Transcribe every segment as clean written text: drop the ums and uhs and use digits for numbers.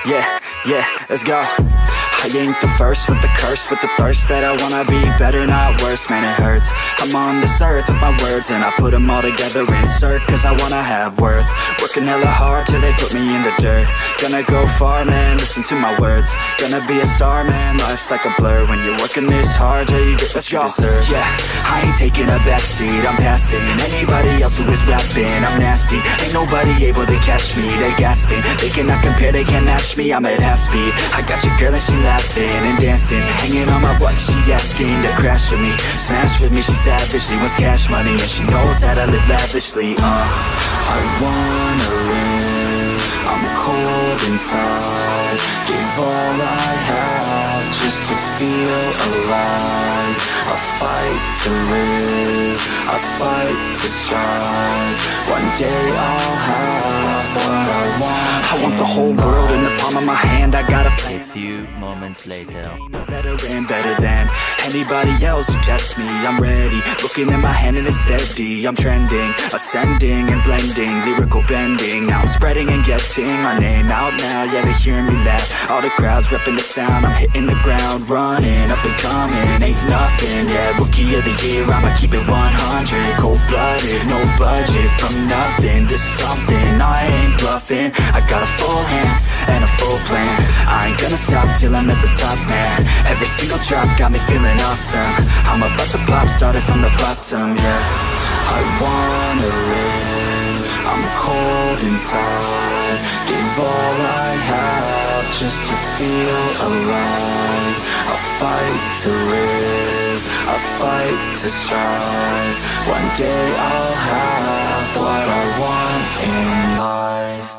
Yeah, let's go. I ain't the first with the curse, with the thirst that I wanna be better, not worse, man it hurts. I'm on this earth with my words and I put them all together, insert, cause I wanna have worth. Working hella hard till they put me in the dirt. Gonna go far, man, listen to my words. Gonna be a star, man, life's like a blur. When you're working this hard till you get what you deserve. Yeah, I ain't taking a backseat, I'm passing anybody else who is rapping. I'm nasty, ain't nobody able to catch me. They gasping, they cannot compare, they can't match me. I'm at half speed, I got your girl and she laughing and dancing, hanging on my butt, she asking to crash with me, smash with me. She savage, she wants cash money and she knows that I live lavishly. I wanna live, I'm cold inside. Give all I have just to feel alive. I fight to live, I fight to strive. One day I'll have what I want. I want the whole world in the palm of my hand. I got a plan. A few moments later. Better and better than anybody else who tests me. I'm ready, looking at my hand and it's steady. I'm trending, ascending and blending, lyrical bending. Now I'm spreading and getting my name out now. Yeah, they hearing me laugh, all the crowds repping the sound. I'm hitting the ground running, up and coming, ain't nothing. Yeah, rookie of the year, I'ma keep it 100. Cold-blooded, no budget, from nothing to something. I ain't bluffing, I got a full hand and a full plan. I ain't gonna stop till I'm at the top, man. Every single drop got me feeling awesome. I'm about to pop, started from the bottom, yeah. I wanna live, I'm cold inside. Give all I have just to feel alive. I fight to live, I fight to strive. One day I'll have what I want in life.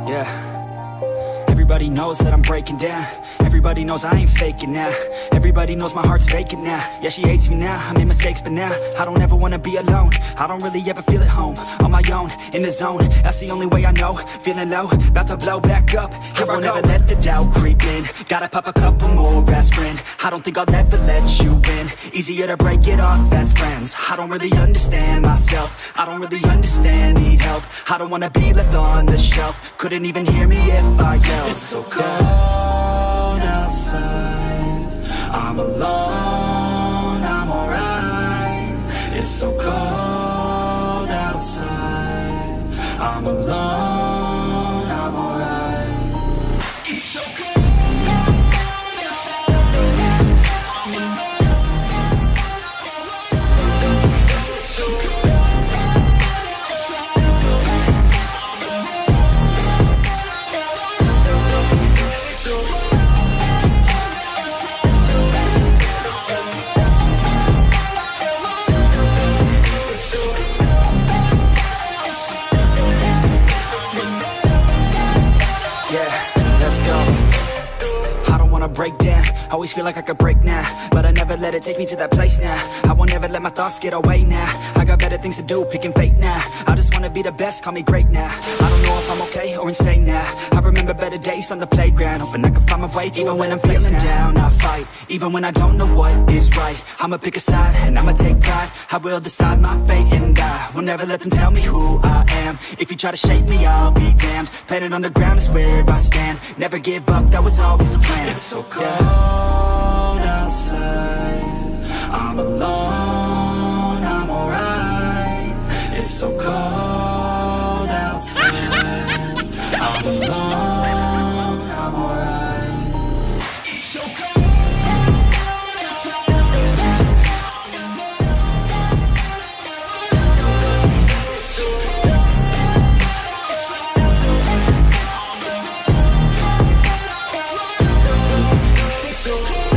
Yeah, everybody knows that I'm breaking down. Everybody knows I ain't faking now. Everybody knows my heart's vacant now. Yeah, she hates me now, I made mistakes but now I don't ever wanna be alone. I don't really ever feel at home. On my own, in the zone, that's the only way I know. Feeling low, about to blow back up. Here I won't ever let the doubt creep in. Gotta pop a couple more aspirin. I don't think I'll ever let you in. Easier to break it off as friends. I don't really understand myself, I don't really understand, need help. I don't wanna be left on the shelf. Couldn't even hear me if I yelled. It's so cold outside, I'm alone, I'm alright. It's so cold outside, I'm alone, I'm alright. It's so cold outside, I'm alone. It's so cold. Break down, always feel like I could break now, but I never let it take me to that place now. I won't ever let my thoughts get away now. I got better things to do, picking fate now. I just wanna be the best, call me great now. I don't know if I'm okay or insane now. I remember better days on the playground, hoping I can find my way. Even when I'm feeling down, I fight. Even when I don't know what is right, I'ma pick a side and I'ma take pride. I will decide my fate and I will never let them tell me who I am. If you try to shape me, I'll be damned. Planet on the ground is where I stand. Never give up, that was always the plan. It's so cold outside, I'm alone, I'm alright. It's so cold outside, I'm alone, I'm alright. It's so cold outside, it's so cold.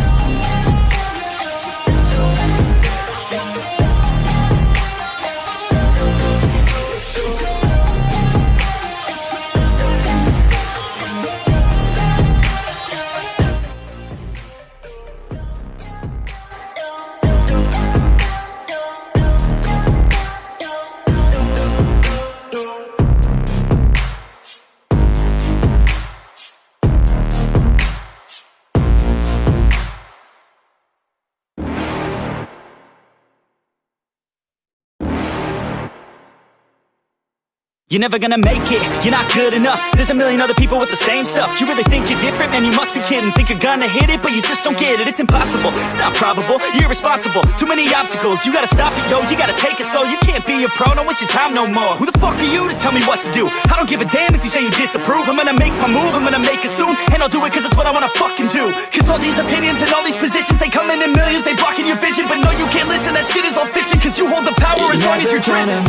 You're never gonna make it, you're not good enough. There's a million other people with the same stuff. You really think you're different? Man, you must be kidding. Think you're gonna hit it, but you just don't get it. It's impossible, it's not probable, you're irresponsible. Too many obstacles, you gotta stop it, yo. You gotta take it slow, you can't be a pro. Don't waste your time no more. Who the fuck are you to tell me what to do? I don't give a damn if you say you disapprove. I'm gonna make my move, I'm gonna make it soon. And I'll do it cause it's what I wanna fucking do. Cause all these opinions and all these positions, they come in millions, they blocking your vision. But no, you can't listen, that shit is all fiction. Cause you hold the power as long as you're dreaming.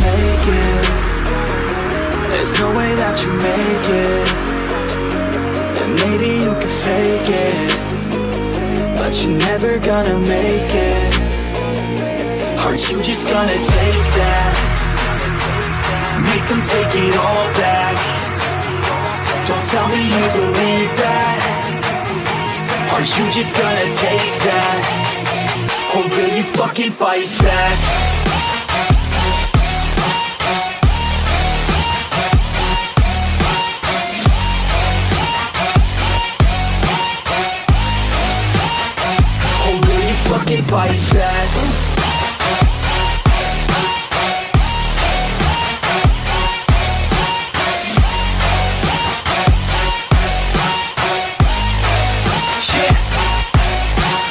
There's no way that you make it. And maybe you can fake it, but you're never gonna make it. Are you just gonna take that? Make them take it all back. Don't tell me you believe that. Are you just gonna take that? Or will you fucking fight back? Fucking fight back.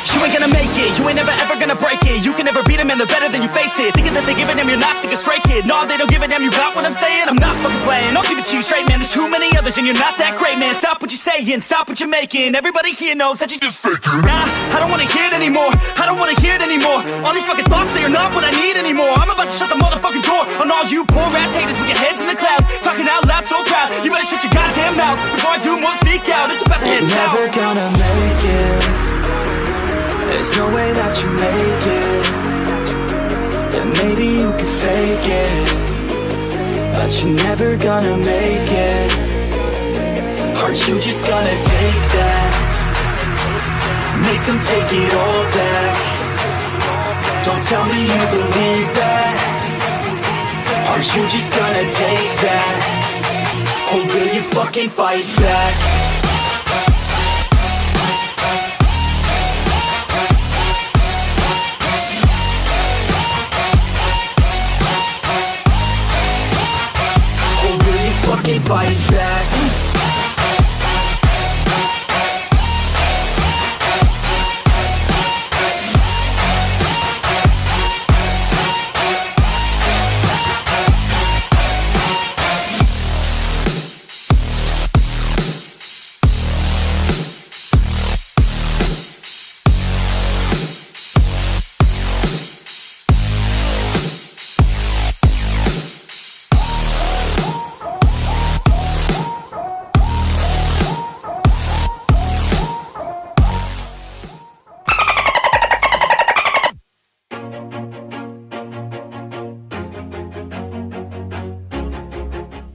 You ain't gonna make it, you ain't never ever gonna break it. You can never beat them and they're better than you face it. Thinking that they give a damn, you're not, think a straight kid. No, they don't give a damn, you got what I'm saying? I'm not fucking playing, I'll give it to you straight, man. There's too many others and you're not that great, man. Stop what you're saying, stop what you're making. Everybody here knows that you just faking. Nah, I don't wanna hear it anymore, I don't wanna hear it anymore. All these fucking thoughts, they are not what I need anymore. I'm about to shut the motherfucking door on all you poor ass haters with your heads in the clouds, talking out loud so proud. You better shut your goddamn mouth before I do more speak out. It's about to head south. You're never gonna make it. There's no way that you make it. And maybe you can fake it, but you're never gonna make it. Are you just gonna take that? Make them take it all back. Don't tell me you believe that. Are you just gonna take that? Or will you fucking fight back? Fucking fight back.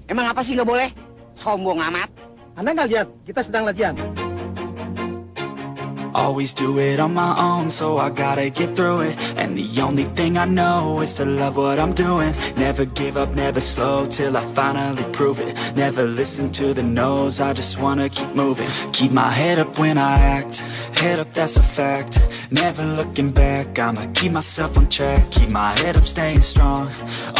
Emang apa sih nggak boleh? Sombong amat. Anda nggak lihat kita sedang latihan? Always do it on my own, so I gotta get through it. And the only thing I know is to love what I'm doing. Never give up, never slow, till I finally prove it. Never listen to the no's, I just wanna keep moving. Keep my head up when I act, head up, that's a fact. Never looking back, I'ma keep myself on track. Keep my head up, staying strong,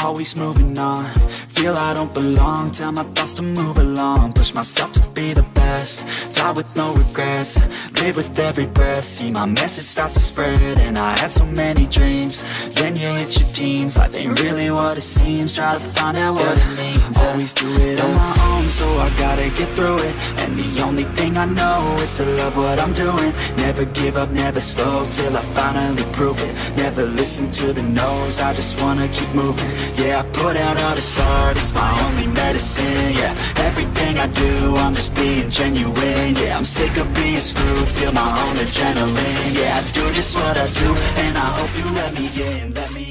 always moving on. Feel I don't belong, tell my thoughts to move along. Push myself to be the best, die with no regrets. Live with every breath, see my message start to spread. And I had so many dreams, then you hit your teens. Life ain't really what it seems, try to find out what it means. Always do it on my own, so I gotta get through it. And the only thing I know is to love what I'm doing. Never give up, never slow, till I finally prove it. Never listen to the no's, I just wanna keep moving. Yeah, I put out all this art, it's my only medicine. Yeah, everything I do, I'm just being genuine. Yeah, I'm sick of being screwed, feel my own adrenaline. Yeah, I do just what I do, and I hope you let me in, let me